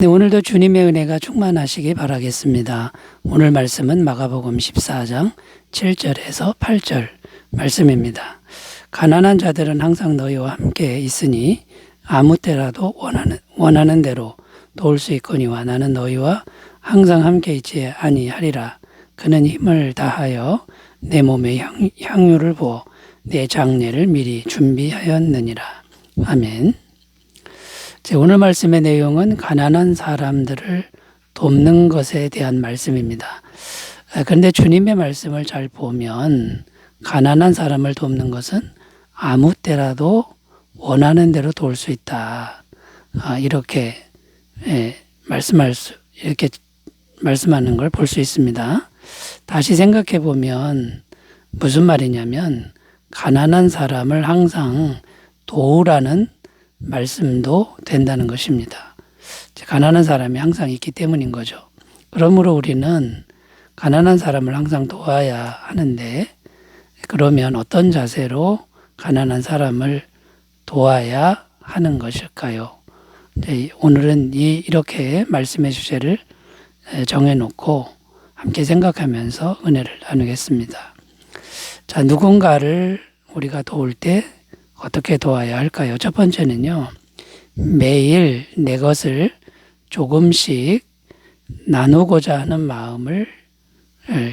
네, 오늘도 주님의 은혜가 충만하시기 바라겠습니다. 오늘 말씀은 마가복음 14장 7절에서 8절 말씀입니다. 가난한 자들은 항상 너희와 함께 있으니 아무 때라도 원하는 대로 도울 수 있거니와 나는 너희와 항상 함께 있지 아니하리라. 그는 힘을 다하여 내 몸에 향유를 부어 내 장례를 미리 준비하였느니라. 아멘. 오늘 말씀의 내용은 가난한 사람들을 돕는 것에 대한 말씀입니다. 그런데 주님의 말씀을 잘 보면 가난한 사람을 돕는 것은 아무 때라도 원하는 대로 도울 수 있다. 이렇게 말씀하는 걸 볼 수 있습니다. 다시 생각해 보면 무슨 말이냐면 가난한 사람을 항상 도우라는 말씀도 된다는 것입니다. 가난한 사람이 항상 있기 때문인 거죠. 그러므로 우리는 가난한 사람을 항상 도와야 하는데 그러면 어떤 자세로 가난한 사람을 도와야 하는 것일까요? 오늘은 이렇게 말씀의 주제를 정해놓고 함께 생각하면서 은혜를 나누겠습니다. 자, 누군가를 우리가 도울 때 어떻게 도와야 할까요? 첫 번째는요, 매일 내 것을 조금씩 나누고자 하는 마음을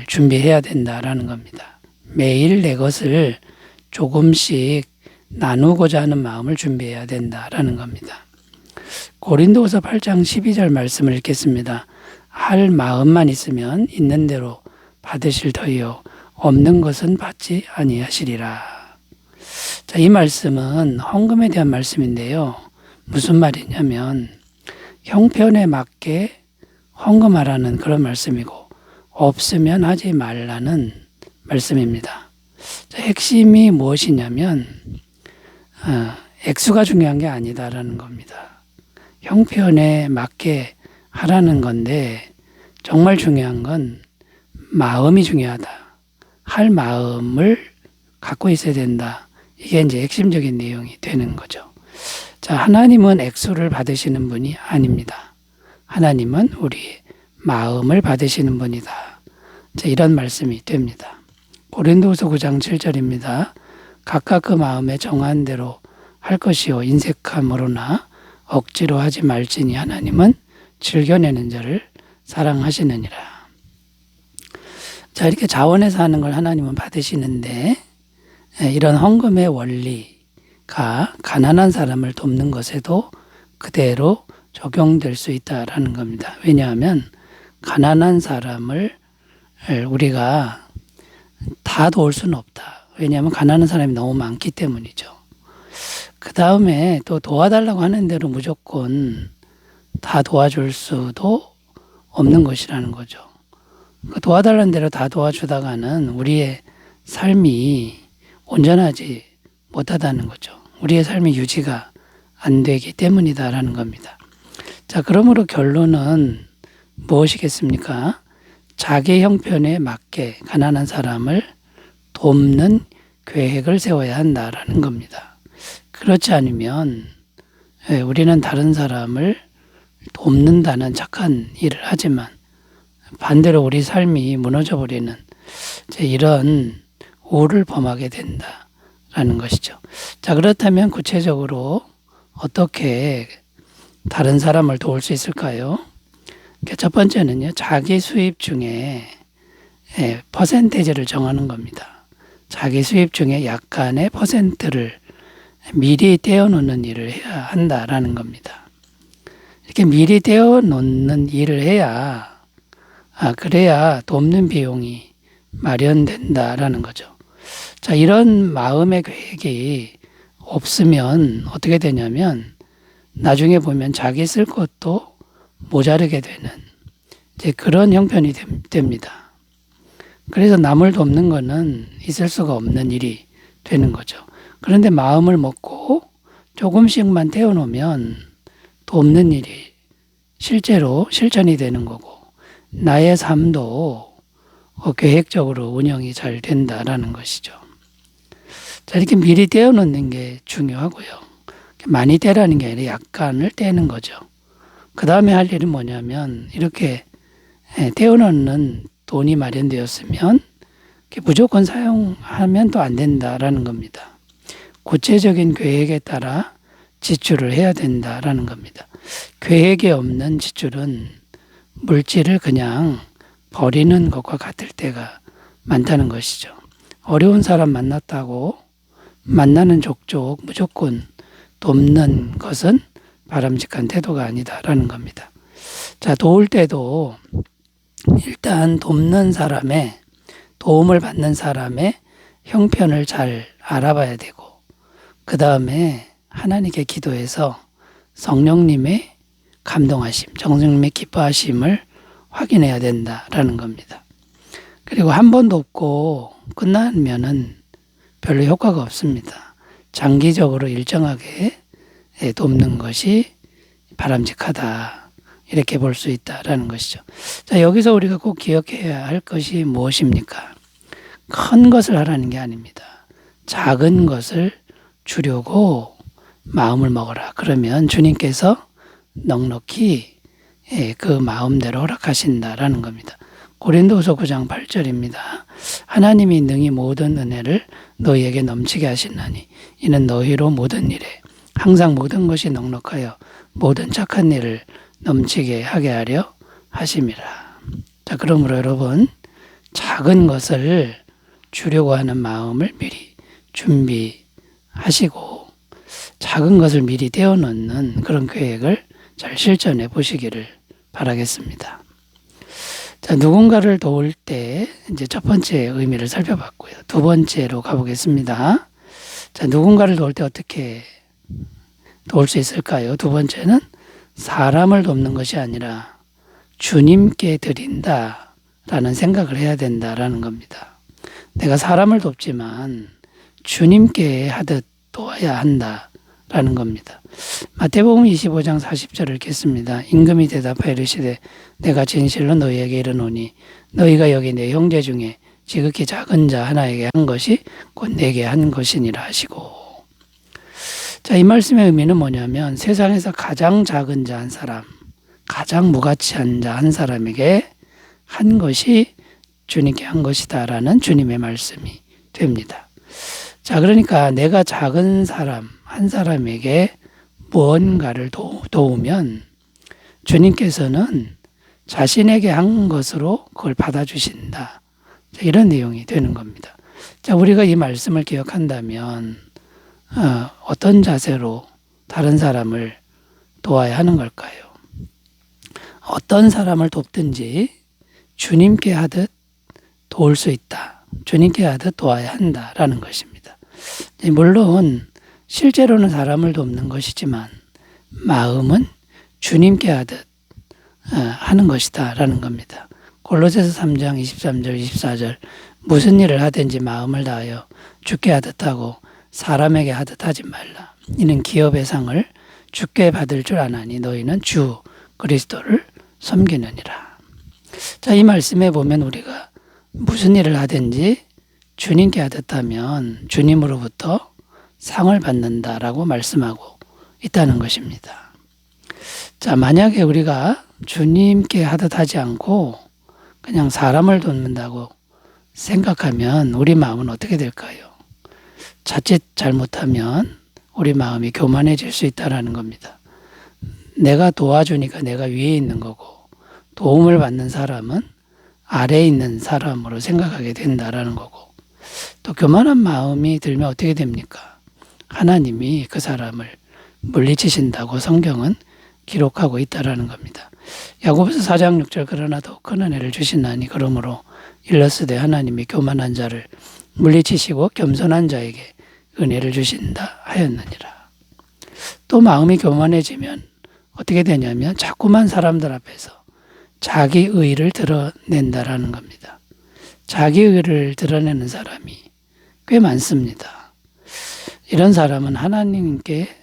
준비해야 된다라는 겁니다. 매일 내 것을 조금씩 나누고자 하는 마음을 준비해야 된다라는 겁니다. 고린도후서 8장 12절 말씀을 읽겠습니다. 할 마음만 있으면 있는 대로 받으실 터이요 없는 것은 받지 아니하시리라. 자, 이 말씀은 헌금에 대한 말씀인데요. 무슨 말이냐면 형편에 맞게 헌금하라는 그런 말씀이고 없으면 하지 말라는 말씀입니다. 자, 핵심이 무엇이냐면 액수가 중요한 게 아니다라는 겁니다. 형편에 맞게 하라는 건데 정말 중요한 건 마음이 중요하다. 할 마음을 갖고 있어야 된다. 이게 이제 핵심적인 내용이 되는 거죠. 자, 하나님은 액수를 받으시는 분이 아닙니다. 하나님은 우리의 마음을 받으시는 분이다. 자, 이런 말씀이 됩니다. 고린도후서 9장 7절입니다. 각각 그 마음에 정한 대로 할 것이요 인색함으로나 억지로 하지 말지니 하나님은 즐겨내는 자를 사랑하시느니라. 자, 이렇게 자원해서 하는 걸 하나님은 받으시는데 이런 헌금의 원리가 가난한 사람을 돕는 것에도 그대로 적용될 수 있다라는 겁니다. 왜냐하면 가난한 사람을 우리가 다 도울 수는 없다. 왜냐하면 가난한 사람이 너무 많기 때문이죠. 그 다음에 또 도와달라고 하는 대로 무조건 다 도와줄 수도 없는 것이라는 거죠. 도와달라는 대로 다 도와주다가는 우리의 삶이 온전하지 못하다는 거죠. 우리의 삶이 유지가 안 되기 때문이다라는 겁니다. 자, 그러므로 결론은 무엇이겠습니까? 자기 형편에 맞게 가난한 사람을 돕는 계획을 세워야 한다라는 겁니다. 그렇지 않으면 우리는 다른 사람을 돕는다는 착한 일을 하지만 반대로 우리 삶이 무너져 버리는 이런 오를 범하게 된다라는 것이죠. 자, 그렇다면 구체적으로 어떻게 다른 사람을 도울 수 있을까요? 첫 번째는요, 자기 수입 중에 퍼센테이지를 정하는 겁니다. 자기 수입 중에 약간의 퍼센트를 미리 떼어놓는 일을 해야 한다라는 겁니다. 이렇게 미리 떼어놓는 일을 해야 그래야 돕는 비용이 마련된다라는 거죠. 자, 이런 마음의 계획이 없으면 어떻게 되냐면 나중에 보면 자기 쓸 것도 모자르게 되는 그런 형편이 됩니다. 그래서 남을 돕는 것은 있을 수가 없는 일이 되는 거죠. 그런데 마음을 먹고 조금씩만 떼어놓으면 돕는 일이 실제로 실천이 되는 거고 나의 삶도 계획적으로 운영이 잘 된다라는 것이죠. 자, 이렇게 미리 떼어놓는 게 중요하고요. 많이 떼라는 게 아니라 약간을 떼는 거죠. 그 다음에 할 일이 뭐냐면 이렇게 떼어놓는 돈이 마련되었으면 무조건 사용하면 또 안 된다라는 겁니다. 구체적인 계획에 따라 지출을 해야 된다라는 겁니다. 계획이 없는 지출은 물질을 그냥 버리는 것과 같을 때가 많다는 것이죠. 어려운 사람 만났다고 만나는 족족 무조건 돕는 것은 바람직한 태도가 아니다라는 겁니다. 자, 도울 때도 일단 돕는 사람의, 도움을 받는 사람의 형편을 잘 알아봐야 되고, 그 다음에 하나님께 기도해서 성령님의 감동하심, 성령님의 기뻐하심을 확인해야 된다라는 겁니다. 그리고 한 번 돕고 끝나면은 별로 효과가 없습니다. 장기적으로 일정하게 돕는 것이 바람직하다, 이렇게 볼 수 있다라는 것이죠. 자, 여기서 우리가 꼭 기억해야 할 것이 무엇입니까? 큰 것을 하라는 게 아닙니다. 작은 것을 주려고 마음을 먹어라. 그러면 주님께서 넉넉히 그 마음대로 허락하신다라는 겁니다. 고린도후서 9장 8절입니다. 하나님이 능히 모든 은혜를 너희에게 넘치게 하시나니 이는 너희로 모든 일에 항상 모든 것이 넉넉하여 모든 착한 일을 넘치게 하게 하려 하심이라. 자, 그러므로 여러분, 작은 것을 주려고 하는 마음을 미리 준비하시고 작은 것을 미리 떼어놓는 그런 계획을 잘 실천해 보시기를 바라겠습니다. 자, 누군가를 도울 때 이제 첫 번째 의미를 살펴봤고요. 두 번째로 가보겠습니다. 자, 누군가를 도울 때 어떻게 도울 수 있을까요? 두 번째는 사람을 돕는 것이 아니라 주님께 드린다라는 생각을 해야 된다라는 겁니다. 내가 사람을 돕지만 주님께 하듯 도와야 한다라는 겁니다. 마태복음 25장 40절을 읽겠습니다. 임금이 대답하여 이르시되 내가 진실로 너희에게 이르노니 너희가 여기 내 형제 중에 지극히 작은 자 하나에게 한 것이 곧 내게 한 것이니라 하시고. 자, 이 말씀의 의미는 뭐냐면 세상에서 가장 작은 자 한 사람, 가장 무가치한 자 한 사람에게 한 것이 주님께 한 것이다라는 주님의 말씀이 됩니다. 자, 그러니까 내가 작은 사람 한 사람에게 무언가를 도우면 주님께서는 자신에게 한 것으로 그걸 받아주신다. 자, 이런 내용이 되는 겁니다. 자, 우리가 이 말씀을 기억한다면 어떤 자세로 다른 사람을 도와야 하는 걸까요? 어떤 사람을 돕든지 주님께 하듯 도울 수 있다. 주님께 하듯 도와야 한다라는 것입니다. 물론 실제로는 사람을 돕는 것이지만 마음은 주님께 하듯 하는 것이다라는 겁니다. 골로새서 3장 23절 24절 무슨 일을 하든지 마음을 다하여 주께 하듯 하고 사람에게 하듯 하지 말라. 이는 기업의 상을 주께 받을 줄 아나니 너희는 주 그리스도를 섬기느니라. 자, 이 말씀에 보면 우리가 무슨 일을 하든지 주님께 하듯 하면 주님으로부터 상을 받는다라고 말씀하고 있다는 것입니다. 자, 만약에 우리가 주님께 하듯 하지 않고 그냥 사람을 돕는다고 생각하면 우리 마음은 어떻게 될까요? 자칫 잘못하면 우리 마음이 교만해질 수 있다는 겁니다. 내가 도와주니까 내가 위에 있는 거고 도움을 받는 사람은 아래에 있는 사람으로 생각하게 된다라는 거고, 또 교만한 마음이 들면 어떻게 됩니까? 하나님이 그 사람을 물리치신다고 성경은 기록하고 있다라는 겁니다. 야고보서 4장 6절 그러나 더 큰 은혜를 주시나니 그러므로 일러스되 하나님이 교만한 자를 물리치시고 겸손한 자에게 은혜를 주신다 하였느니라. 또 마음이 교만해지면 어떻게 되냐면 자꾸만 사람들 앞에서 자기 의를 드러낸다라는 겁니다. 자기 의를 드러내는 사람이 꽤 많습니다. 이런 사람은 하나님께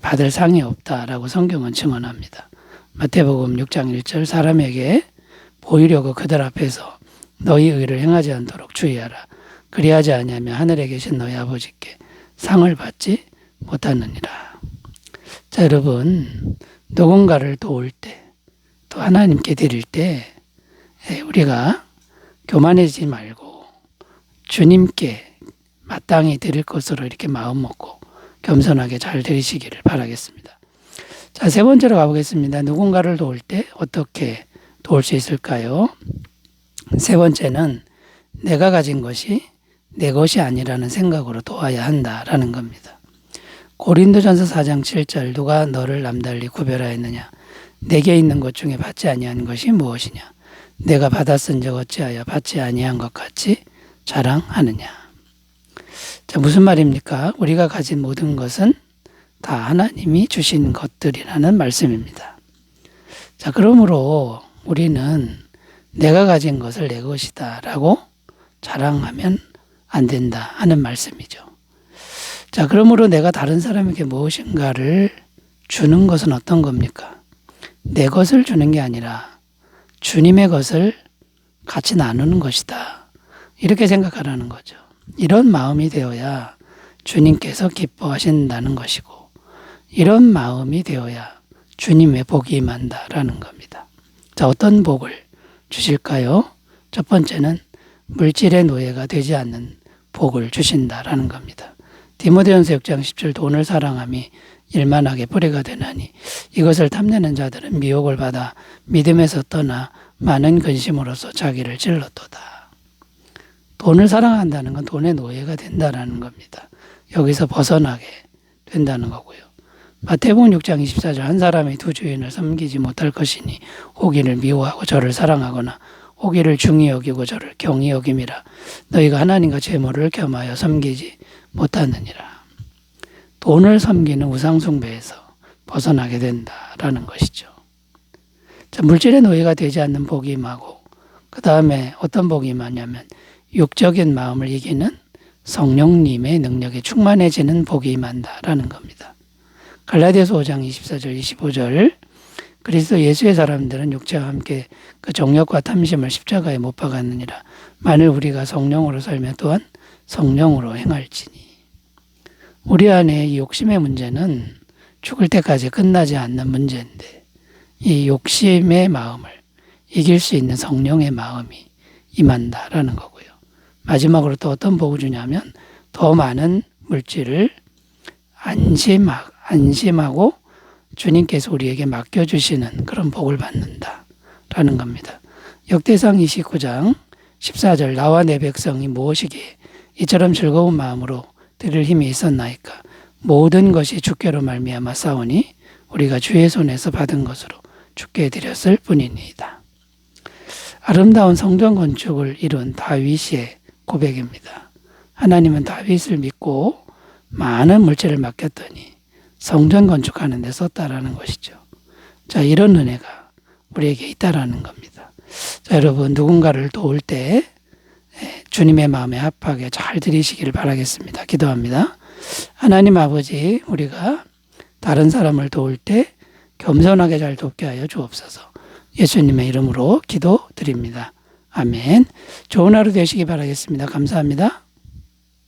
받을 상이 없다라고 성경은 증언합니다. 마태복음 6장 1절 사람에게 보이려고 그들 앞에서 너희 의를 행하지 않도록 주의하라. 그리하지 아니하면 하늘에 계신 너희 아버지께 상을 받지 못하느니라. 자, 여러분, 누군가를 도울 때, 또 하나님께 드릴 때 우리가 교만해지지 말고 주님께 마땅히 드릴 것으로 이렇게 마음 먹고 겸손하게 잘 드리시기를 바라겠습니다. 자, 세 번째로 가보겠습니다. 누군가를 도울 때 어떻게 도울 수 있을까요? 세 번째는 내가 가진 것이 내 것이 아니라는 생각으로 도와야 한다라는 겁니다. 고린도전서 4장 7절 누가 너를 남달리 구별하였느냐 내게 있는 것 중에 받지 아니한 것이 무엇이냐 내가 받았은즉 어찌하여 받지 아니한 것 같이 자랑하느냐. 자, 무슨 말입니까? 우리가 가진 모든 것은 다 하나님이 주신 것들이라는 말씀입니다. 자, 그러므로 우리는 내가 가진 것을 내 것이다 라고 자랑하면 안 된다 하는 말씀이죠. 자, 그러므로 내가 다른 사람에게 무엇인가를 주는 것은 어떤 겁니까? 내 것을 주는 게 아니라 주님의 것을 같이 나누는 것이다. 이렇게 생각하라는 거죠. 이런 마음이 되어야 주님께서 기뻐하신다는 것이고 이런 마음이 되어야 주님의 복이 임한다라는 겁니다. 자, 어떤 복을 주실까요? 첫 번째는 물질의 노예가 되지 않는 복을 주신다라는 겁니다. 디모데전서 6장 10절 돈을 사랑함이 일만하게 뿌리가 되나니 이것을 탐내는 자들은 미혹을 받아 믿음에서 떠나 많은 근심으로써 자기를 찔렀도다. 돈을 사랑한다는 건 돈의 노예가 된다는 겁니다. 여기서 벗어나게 된다는 거고요. 마태복음 6장 24절 한 사람이 두 주인을 섬기지 못할 것이니 오기를 미워하고 저를 사랑하거나 오기를 중히 여기고 저를 경히 여김이라. 너희가 하나님과 재물을 겸하여 섬기지 못하느니라. 돈을 섬기는 우상숭배에서 벗어나게 된다라는 것이죠. 자, 물질의 노예가 되지 않는 복이 임하고 그 다음에 어떤 복이 임하냐면 육적인 마음을 이기는 성령님의 능력에 충만해지는 복이 임한다라는 겁니다. 갈라디아서 5장 24절 25절 그리스도 예수의 사람들은 육체와 함께 그 정욕과 탐심을 십자가에 못 박았느니라. 만일 우리가 성령으로 살면 또한 성령으로 행할지니. 우리 안에 이 욕심의 문제는 죽을 때까지 끝나지 않는 문제인데 이 욕심의 마음을 이길 수 있는 성령의 마음이 임한다라는 거고요. 마지막으로 또 어떤 복을 주냐면 더 많은 물질을 안심하고 주님께서 우리에게 맡겨주시는 그런 복을 받는다라는 겁니다. 역대상 29장 14절 나와 내 백성이 무엇이기에 이처럼 즐거운 마음으로 드릴 힘이 있었나이까 모든 것이 주께로 말미암아 싸우니 우리가 주의 손에서 받은 것으로 주께 드렸을 뿐이니이다. 아름다운 성전 건축을 이룬 다윗의 고백입니다. 하나님은 다윗을 믿고 많은 물질을 맡겼더니 성전 건축하는 데 썼다라는 것이죠. 자, 이런 은혜가 우리에게 있다라는 겁니다. 자, 여러분 누군가를 도울 때 주님의 마음에 합하게 잘 드리시기를 바라겠습니다. 기도합니다. 하나님 아버지, 우리가 다른 사람을 도울 때 겸손하게 잘 돕게 하여 주옵소서. 예수님의 이름으로 기도드립니다. 아멘. 좋은 하루 되시기 바라겠습니다. 감사합니다.